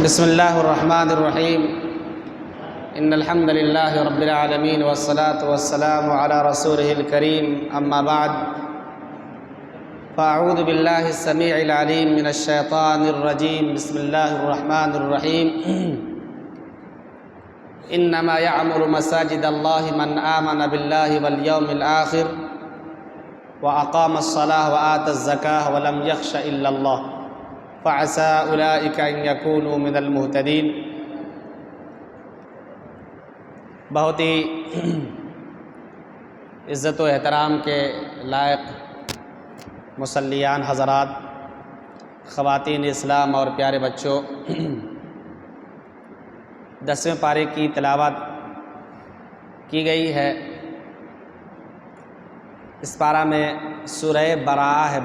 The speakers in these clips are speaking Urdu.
بسم اللہ الرحمن الرحیم ان الحمد للہ رب العالمین والصلاة والسلام علی رسولہ الکریم اما بعد فاعوذ باللہ السمیع العلیم من الشیطان الرجیم بسم اللہ الرحمن الرحیم انما یعمر مساجد اللہ من آمن باللہ والیوم الآخر واقام الصلاة وآت الزکاة ولم یخش الا اللہ فعسى أولئك أن يكونوا من المهتدين۔ بہت ہی عزت و احترام کے لائق مصلیان حضرات، خواتین اسلام اور پیارے بچوں، 10ویں پارے کی تلاوت کی گئی ہے۔ اس پارہ میں سورہ براءہ ہے۔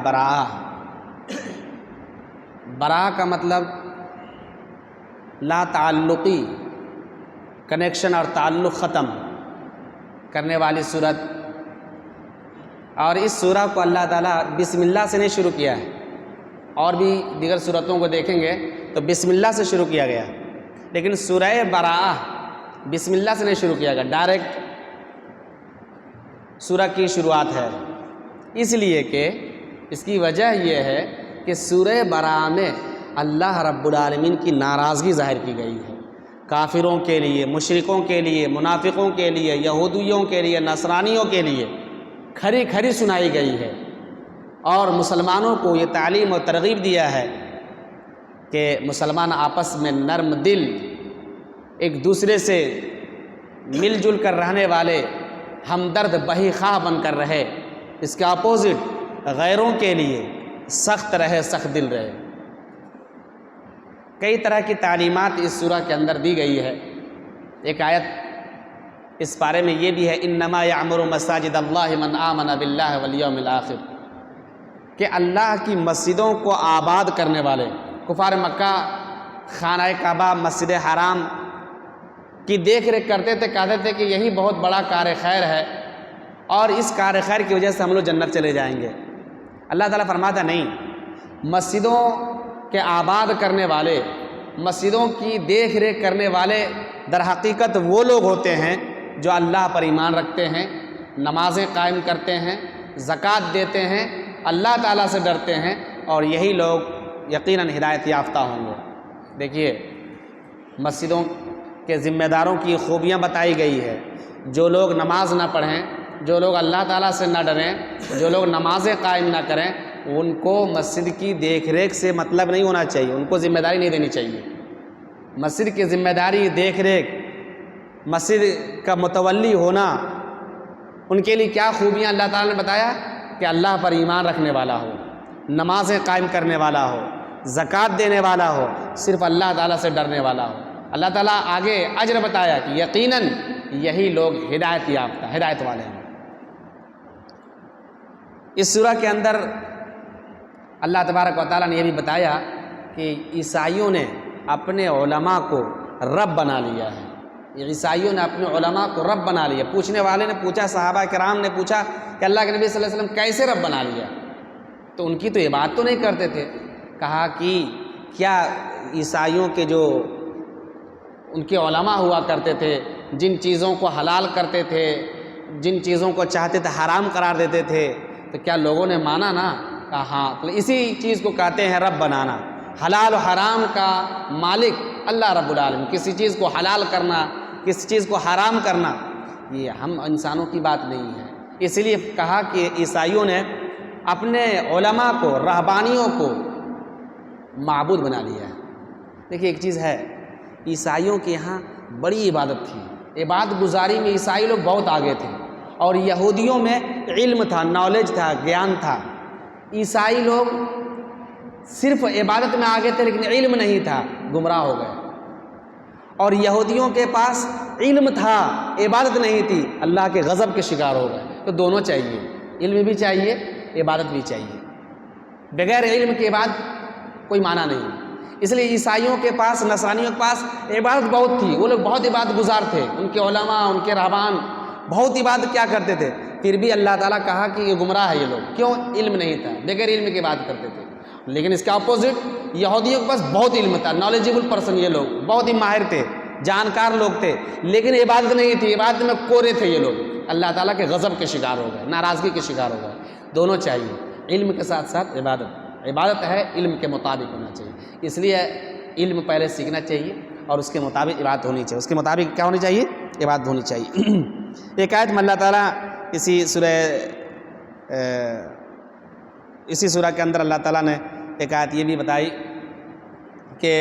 براءہ کا مطلب لا تعلقی، کنیکشن اور تعلق ختم کرنے والی صورت، اور اس سورہ کو اللہ تعالیٰ بسم اللہ سے نہیں شروع کیا ہے۔ اور بھی دیگر صورتوں کو دیکھیں گے تو بسم اللہ سے شروع کیا گیا، لیکن سورہ براءہ بسم اللہ سے نہیں شروع کیا گیا، ڈائریکٹ سورہ کی شروعات ہے۔ اس لیے کہ اس کی وجہ یہ ہے کہ سورہ براءہ میں اللہ رب العالمین کی ناراضگی ظاہر کی گئی ہے۔ کافروں کے لیے، مشرکوں کے لیے، منافقوں کے لیے، یہودیوں کے لیے، نصرانیوں کے لیے کھری کھری سنائی گئی ہے، اور مسلمانوں کو یہ تعلیم و ترغیب دیا ہے کہ مسلمان آپس میں نرم دل، ایک دوسرے سے مل جل کر رہنے والے، ہمدرد بہی خواہ بن کر رہے۔ اس کے اپوزٹ غیروں کے لیے سخت رہے، سخت دل رہے۔ کئی طرح کی تعلیمات اس سورہ کے اندر دی گئی ہے۔ ایک آیت اس پارے میں یہ بھی ہے، انما یعمر مساجد اللہ من آمن باللہ والیوم الآخر، کہ اللہ کی مسجدوں کو آباد کرنے والے کفار مکہ خانہ کعبہ، مسجد حرام کی دیکھ ریکھ کرتے تھے، کہتے تھے کہ یہی بہت بڑا کار خیر ہے، اور اس کار خیر کی وجہ سے ہم لوگ جنت چلے جائیں گے۔ اللہ تعالیٰ فرماتا نہیں، مسجدوں کے آباد کرنے والے، مسجدوں کی دیکھ ریکھ کرنے والے در حقیقت وہ لوگ ہوتے ہیں جو اللہ پر ایمان رکھتے ہیں، نمازیں قائم کرتے ہیں، زکوٰۃ دیتے ہیں، اللہ تعالیٰ سے ڈرتے ہیں، اور یہی لوگ یقیناً ہدایت یافتہ ہوں گے۔ دیکھیے، مسجدوں کے ذمہ داروں کی خوبیاں بتائی گئی ہے۔ جو لوگ نماز نہ پڑھیں، جو لوگ اللہ تعالیٰ سے نہ ڈریں، جو لوگ نمازیں قائم نہ کریں، ان کو مسجد کی دیکھ ریکھ سے مطلب نہیں ہونا چاہیے، ان کو ذمہ داری نہیں دینی چاہیے۔ مسجد کی ذمہ داری، دیکھ ریکھ، مسجد کا متولی ہونا، ان کے لیے کیا خوبیاں اللہ تعالیٰ نے بتایا کہ اللہ پر ایمان رکھنے والا ہو، نمازیں قائم کرنے والا ہو، زکوٰۃ دینے والا ہو، صرف اللہ تعالیٰ سے ڈرنے والا ہو۔ اللہ تعالیٰ آگے اجر بتایا کہ یقیناً یہی لوگ ہدایت یافتہ، ہدایت والے ہیں۔ اس سورہ کے اندر اللہ تبارک و تعالیٰ نے یہ بھی بتایا کہ عیسائیوں نے اپنے علماء کو رب بنا لیا ہے۔ عیسائیوں نے اپنے علماء کو رب بنا لیا۔ پوچھنے والے نے پوچھا، صحابہ کرام نے پوچھا کہ اللہ کے نبی صلی اللہ علیہ وسلم کیسے رب بنا لیا؟ تو ان کی تو یہ بات تو نہیں کرتے تھے۔ کہا کہ کیا عیسائیوں کے جو ان کے علماء ہوا کرتے تھے، جن چیزوں کو حلال کرتے تھے، جن چیزوں کو چاہتے تھے حرام قرار دیتے تھے، تو کیا لوگوں نے مانا نا؟ کہا ہاں۔ تو اسی چیز کو کہتے ہیں رب بنانا۔ حلال و حرام کا مالک اللہ رب العالمین، کسی چیز کو حلال کرنا، کسی چیز کو حرام کرنا، یہ ہم انسانوں کی بات نہیں ہے۔ اس لیے کہا کہ عیسائیوں نے اپنے علماء کو، رہبانیوں کو معبود بنا لیا ہے۔ دیکھیے ایک چیز ہے، عیسائیوں کے یہاں بڑی عبادت تھی، عبادت گزاری میں عیسائی لوگ بہت آگے تھے، اور یہودیوں میں علم تھا، نالج تھا، گیان تھا۔ عیسائی لوگ صرف عبادت میں آگے تھے لیکن علم نہیں تھا، گمراہ ہو گئے۔ اور یہودیوں کے پاس علم تھا، عبادت نہیں تھی، اللہ کے غضب کے شکار ہو گئے۔ تو دونوں چاہیے، علم بھی چاہیے، عبادت بھی چاہیے۔ بغیر علم کے بعد کوئی معنی نہیں۔ اس لیے عیسائیوں کے پاس، نصرانیوں کے پاس عبادت بہت تھی، وہ لوگ بہت عبادت گزار تھے، ان کے علماء، ان کے رہبان بہت عبادت کیا کرتے تھے۔ پھر بھی اللہ تعالیٰ کہا کہ یہ گمراہ ہے یہ لوگ، کیوں؟ علم نہیں تھا، بغیر علم کی بات کرتے تھے۔ لیکن اس کے اپوزٹ یہودیوں کے پاس بہت علم تھا، نالجبل پرسن، یہ لوگ بہت ہی ماہر تھے، جانکار لوگ تھے، لیکن عبادت نہیں تھی، عبادت میں کورے تھے یہ لوگ، اللہ تعالیٰ کے غضب کے شکار ہو گئے، ناراضگی کے شکار ہو گئے۔ دونوں چاہیے، علم کے ساتھ ساتھ عبادت، عبادت ہے علم کے مطابق ہونا چاہیے، اس لیے علم پہلے سیکھنا چاہیے اور اس کے مطابق عبادت ہونی چاہیے، اس کے مطابق کیا ہونی چاہیے؟ عبادت ہونی چاہیے۔ ایک آیت میں اللہ تعالیٰ اسی سورہ کے اندر اللہ تعالیٰ نے ایک آیت یہ بھی بتائی کہ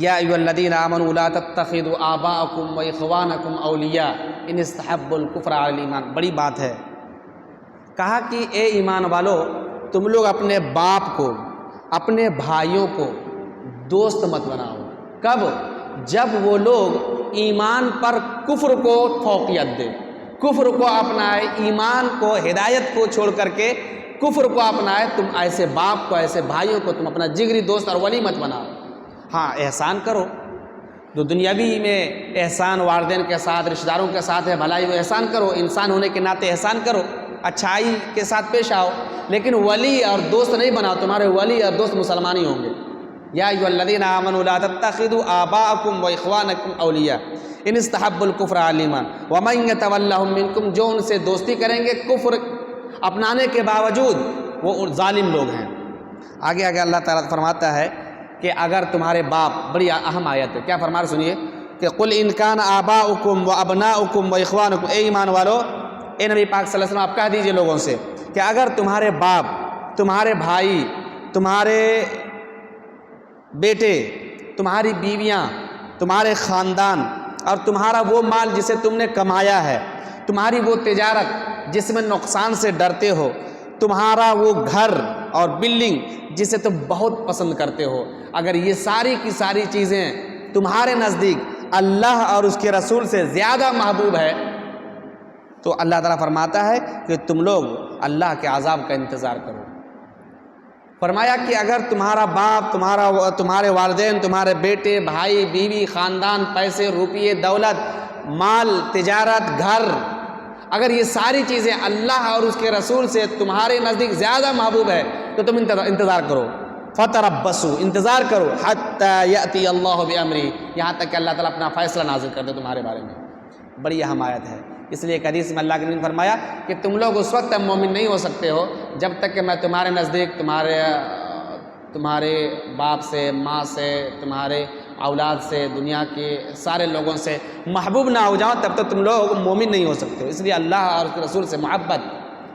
یا ایھا الذین آمنوا لا تتخذوا آباءکم واخوانکم اولیاء ان استحبوا الکفر علی الایمان، بڑی بات ہے۔ کہا کہ اے ایمان والو، تم لوگ اپنے باپ کو، اپنے بھائیوں کو دوست مت بناؤ۔ کب؟ جب وہ لوگ ایمان پر کفر کو فوقیت دے، کفر کو اپنائے، ایمان کو، ہدایت کو چھوڑ کر کے کفر کو اپنائے، تم ایسے باپ کو، ایسے بھائیوں کو تم اپنا جگری دوست اور ولی مت بناؤ۔ ہاں احسان کرو، جو دنیاوی میں احسان والدین کے ساتھ، رشتہ داروں کے ساتھ ہے بھلائی، وہ احسان کرو، انسان ہونے کے ناطے احسان کرو، اچھائی کے ساتھ پیش آؤ، لیکن ولی اور دوست نہیں بناؤ، تمہارے ولی اور دوست مسلمان ہی ہوں گے۔ یا ایھا الذین آمنوا لا تتخذوا آباءکم واخوانکم اولیاء ان استحبوا الکفر علی الایمان ومن یتولہم منکم، جو ان سے دوستی کریں گے کفر اپنانے کے باوجود، وہ ظالم لوگ ہیں۔ آگے اللہ تعالیٰ فرماتا ہے کہ اگر تمہارے باپ، بڑی اہم آیت ہے، کیا فرما رہے سنیے کہ قل ان کان آباؤکم وابناؤکم واخوانکم، اے ایمان والو، اے نبی پاک صلی اللہ علیہ وسلم آپ کہہ دیجئے لوگوں سے کہ اگر تمہارے باپ، تمہارے بھائی، تمہارے بیٹے، تمہاری بیویاں، تمہارے خاندان اور تمہارا وہ مال جسے تم نے کمایا ہے، تمہاری وہ تجارت جس میں نقصان سے ڈرتے ہو، تمہارا وہ گھر اور بلڈنگ جسے تم بہت پسند کرتے ہو، اگر یہ ساری کی ساری چیزیں تمہارے نزدیک اللہ اور اس کے رسول سے زیادہ محبوب ہے، تو اللہ تعالیٰ فرماتا ہے کہ تم لوگ اللہ کے عذاب کا انتظار کرو۔ فرمایا کہ اگر تمہارا باپ، تمہارے والدین، تمہارے بیٹے، بھائی، بیوی، خاندان، پیسے، روپیے، دولت، مال، تجارت، گھر، اگر یہ ساری چیزیں اللہ اور اس کے رسول سے تمہارے نزدیک زیادہ محبوب ہے تو تم انتظار کرو، فتربصوا، انتظار کرو، حتی یأتی اللہ بامرہ، یہاں تک کہ اللہ تعالیٰ اپنا فیصلہ نازل کر دے تمہارے بارے میں۔ بڑی اہم آیت ہے، اس لیے ایک حدیث میں اللہ کے نبی نے فرمایا کہ تم لوگ اس وقت تک مومن نہیں ہو سکتے ہو جب تک کہ میں تمہارے نزدیک تمہارے باپ سے، ماں سے، تمہارے اولاد سے، دنیا کے سارے لوگوں سے محبوب نہ ہو جاؤں، تب تک تم لوگ مومن نہیں ہو سکتے ہو۔ اس لیے اللہ اور اس کے رسول سے محبت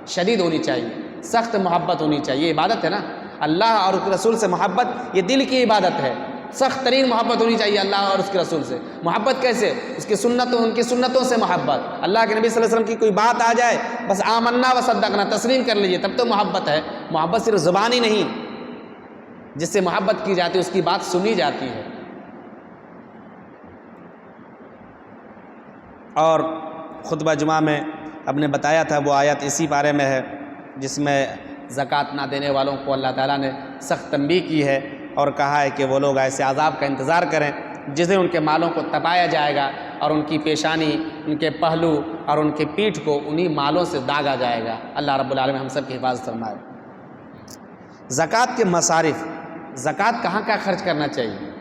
شدید ہونی چاہیے، سخت محبت ہونی چاہیے، یہ عبادت ہے نا، اللہ اور اس کے رسول سے محبت یہ دل کی عبادت ہے، سخت ترین محبت ہونی چاہیے اللہ اور اس کے رسول سے۔ محبت کیسے؟ اس کی سنتوں، ان کی سنتوں سے محبت، اللہ کے نبی صلی اللہ علیہ وسلم کی کوئی بات آ جائے بس آمنا و صدقنا، تسلیم کر لیجئے، تب تو محبت ہے۔ محبت صرف زبانی نہیں، جس سے محبت کی جاتی ہے اس کی بات سنی جاتی ہے۔ اور خطبہ جمعہ میں اب نے بتایا تھا، وہ آیت اسی بارے میں ہے جس میں زکوٰۃ نہ دینے والوں کو اللہ تعالیٰ نے سخت تنبیہ کی ہے اور کہا ہے کہ وہ لوگ ایسے عذاب کا انتظار کریں جس دن ان کے مالوں کو تپایا جائے گا اور ان کی پیشانی، ان کے پہلو اور ان کی پیٹھ کو انہی مالوں سے داغا جائے گا۔ اللہ رب العالمین ہم سب کی حفاظت فرمائے۔ زکوٰۃ کے مصارف، زکوٰۃ کہاں کا خرچ کرنا چاہیے؟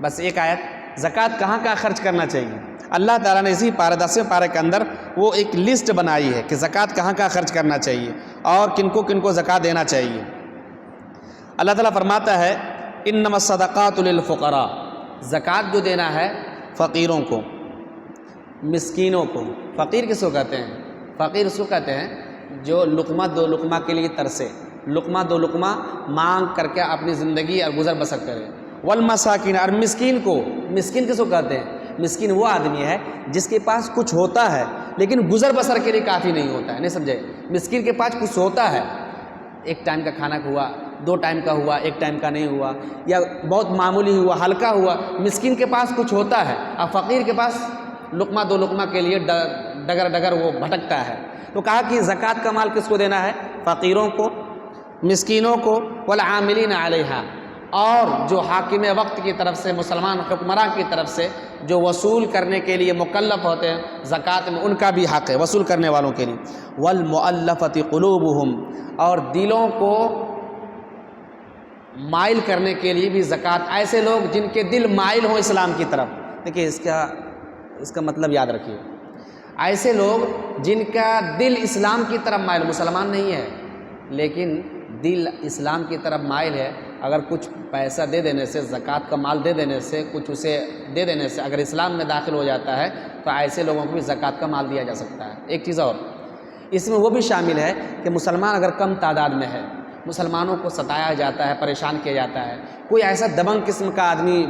بس ایک آیت، زکوٰۃ کہاں کا خرچ کرنا چاہیے؟ اللہ تعالیٰ نے اسی پارے 10ویں پارے کے اندر وہ ایک لسٹ بنائی ہے کہ زکوٰۃ کہاں کا خرچ کرنا چاہیے اور کن کو زکوٰۃ دینا چاہیے۔ اللہ تعالیٰ فرماتا ہے انما الصدقات للفقراء، زکوٰۃ جو دینا ہے فقیروں کو، مسکینوں کو۔ فقیر کس کو کہتے ہیں؟ فقیر اس کو کہتے ہیں جو لقمہ دو لقمہ کے لیے ترسے، لقمہ دو لقمہ مانگ کر کے اپنی زندگی اور گزر بسر کرے۔ والمساکین، اور مسکین کو، مسکین کس کو کہتے ہیں؟ مسکین وہ آدمی ہے جس کے پاس کچھ ہوتا ہے لیکن گزر بسر کے لیے کافی نہیں ہوتا ہے، نہیں سمجھے؟ مسکین کے پاس کچھ ہوتا ہے، ایک ٹائم کا کھانا ہوا، 2 ٹائم کا ہوا، 1 ٹائم کا نہیں ہوا، یا بہت معمولی ہوا، ہلکا ہوا، مسکین کے پاس کچھ ہوتا ہے، اور فقیر کے پاس لقمہ دو لقمہ کے لیے ڈگر وہ بھٹکتا ہے۔ تو کہا کہ زکوٰۃ کا مال کس کو دینا ہے؟ فقیروں کو، مسکینوں کو، والعاملین علیہا، اور جو حاکم وقت کی طرف سے، مسلمان حکمراں کی طرف سے جو وصول کرنے کے لیے مکلف ہوتے ہیں زکوٰۃ میں، ان کا بھی حق ہے وصول کرنے والوں کے لیے۔ والمؤلفۃ قلوبہم، اور دلوں کو مائل کرنے کے لیے بھی زکوٰۃ، ایسے لوگ جن کے دل مائل ہوں اسلام کی طرف، دیکھیے اس کا مطلب یاد رکھیے، ایسے لوگ جن کا دل اسلام کی طرف مائل، مسلمان نہیں ہے لیکن دل اسلام کی طرف مائل ہے، اگر کچھ پیسہ دے دینے سے، زکوٰۃ کا مال دے دینے سے، کچھ اسے دے دینے سے اگر اسلام میں داخل ہو جاتا ہے تو ایسے لوگوں کو بھی زکوٰۃ کا مال دیا جا سکتا ہے۔ ایک چیز اور اس میں وہ بھی شامل ہے کہ مسلمان اگر کم تعداد میں ہے، مسلمانوں کو ستایا جاتا ہے، پریشان کیا جاتا ہے، کوئی ایسا دبنگ قسم کا آدمی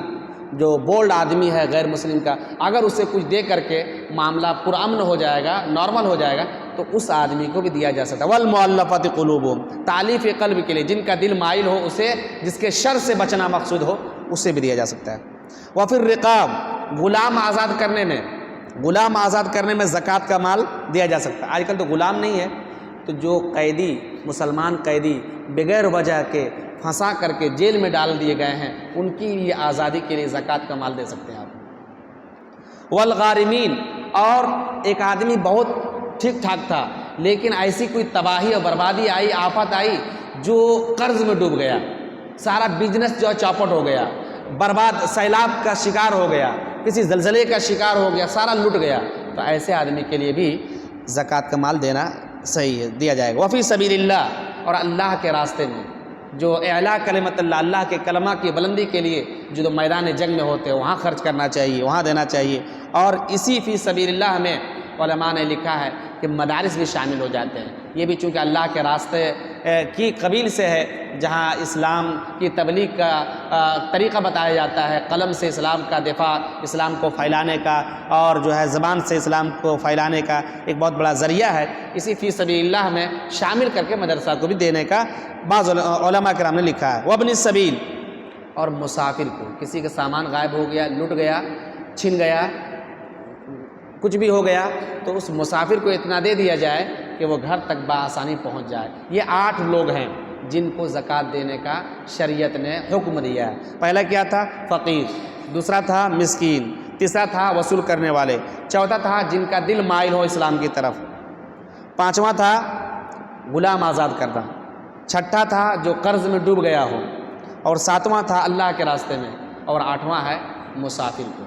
جو بولڈ آدمی ہے غیر مسلم کا، اگر اسے کچھ دے کر کے معاملہ پرامن ہو جائے گا، نارمل ہو جائے گا، تو اس آدمی کو بھی دیا جا سکتا ہے۔ والمؤلفۃ قلوبہم، تالیف قلب کے لیے، جن کا دل مائل ہو، اسے جس کے شر سے بچنا مقصود ہو، اسے بھی دیا جا سکتا ہے۔ وفی الرقاب، غلام آزاد کرنے میں زکوٰۃ کا مال دیا جا سکتا ہے۔ آج کل تو غلام نہیں ہے، تو جو قیدی، مسلمان قیدی بغیر وجہ کے پھنسا کر کے جیل میں ڈال دیے گئے ہیں، ان کی یہ آزادی کے لیے زکوٰۃ کا مال دے سکتے ہیں آپ۔ والغارمین، اور ایک آدمی بہت ٹھیک ٹھاک تھا لیکن ایسی کوئی تباہی اور بربادی آئی، آفت آئی، جو قرض میں ڈوب گیا، سارا بزنس جو چوپٹ ہو گیا، برباد، سیلاب کا شکار ہو گیا، کسی زلزلے کا شکار ہو گیا، سارا لٹ گیا، تو ایسے آدمی کے لیے بھی زکوٰۃ کا مال دینا صحیح ہے، دیا جائے گا۔ وفی سبیل اللہ، اور اللہ کے راستے میں، جو اعلیٰ کلمت اللہ کے کلمہ کی بلندی کے لیے جو میدان جنگ میں ہوتے ہیں، وہاں خرچ کرنا چاہیے، وہاں دینا چاہیے۔ اور اسی فی سبیل اللہ میں علماء نے لکھا ہے کہ مدارس بھی شامل ہو جاتے ہیں، یہ بھی چونکہ اللہ کے راستے کی قبیل سے ہے، جہاں اسلام کی تبلیغ کا طریقہ بتایا جاتا ہے، قلم سے اسلام کا دفاع، اسلام کو پھیلانے کا، اور جو ہے زبان سے اسلام کو پھیلانے کا ایک بہت بڑا ذریعہ ہے، اسی فی سبیل اللہ میں شامل کر کے مدرسہ کو بھی دینے کا بعض علماء کرام نے لکھا ہے۔ وابن السبیل، اور مسافر کو، کسی کا سامان غائب ہو گیا، لٹ گیا، چھن گیا، کچھ بھی ہو گیا، تو اس مسافر کو اتنا دے دیا جائے کہ وہ گھر تک بآسانی پہنچ جائے۔ یہ 8 لوگ ہیں جن کو زکوٰۃ دینے کا شریعت نے حکم دیا ہے۔ پہلا کیا تھا؟ فقیر، دوسرا تھا مسکین، تیسرا تھا وصول کرنے والے، چوتھا تھا جن کا دل مائل ہو اسلام کی طرف، پانچواں تھا غلام آزاد کرنا، چھٹا تھا جو قرض میں ڈوب گیا ہو، اور ساتواں تھا اللہ کے راستے میں، اور آٹھواں ہے مسافر کو۔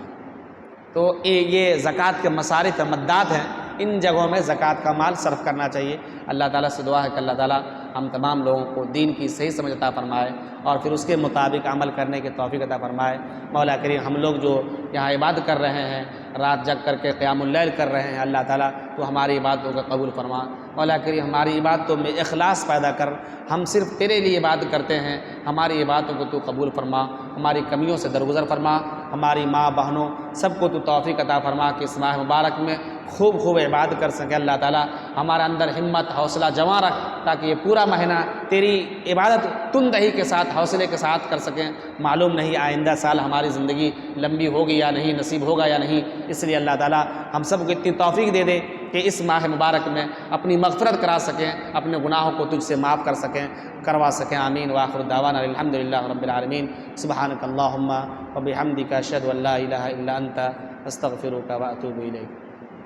تو یہ زکوٰۃ کے مصارف مدات ہیں، ان جگہوں میں زکوٰۃ کا مال صرف کرنا چاہیے۔ اللہ تعالیٰ سے دعا ہے کہ اللہ تعالیٰ ہم تمام لوگوں کو دین کی صحیح سمجھ عطا فرمائے اور پھر اس کے مطابق عمل کرنے کی توفیق عطا فرمائے۔ مولا کریم، ہم لوگ جو یہاں عبادت کر رہے ہیں، رات جگ کر کے قیام اللیل کر رہے ہیں، اللہ تعالیٰ تو ہماری عبادتوں کو قبول فرما۔ مولا کریم، ہماری عبادتوں میں اخلاص پیدا کر، ہم صرف تیرے لیے عبادت کرتے ہیں، ہماری عبادتوں کو تو قبول فرما، ہماری کمیوں سے درگزر فرما، ہماری ماں بہنوں سب کو تو توفیق عطا فرما کہ اس ماہ مبارک میں خوب عبادت کر سکے۔ اللہ تعالیٰ ہمارے اندر ہمت، حوصلہ جمع رکھ تاکہ یہ پورا مہینہ تیری عبادت تندہی کے ساتھ، حوصلے کے ساتھ کر سکیں۔ معلوم نہیں آئندہ سال ہماری زندگی لمبی ہوگی یا نہیں، نصیب ہوگا یا نہیں، اس لیے اللہ تعالیٰ ہم سب کو اتنی توفیق دے دے کہ اس ماہ مبارک میں اپنی مغفرت کرا سکیں، اپنے گناہوں کو تجھ سے معاف کر سکیں، کروا سکیں۔ آمین۔ وآخر دعوانا الحمدللہ رب العالمین۔ سبحانک اللہم وبحمدک اشہد ان لا الہ الا انت استغفرک واتوب الیک۔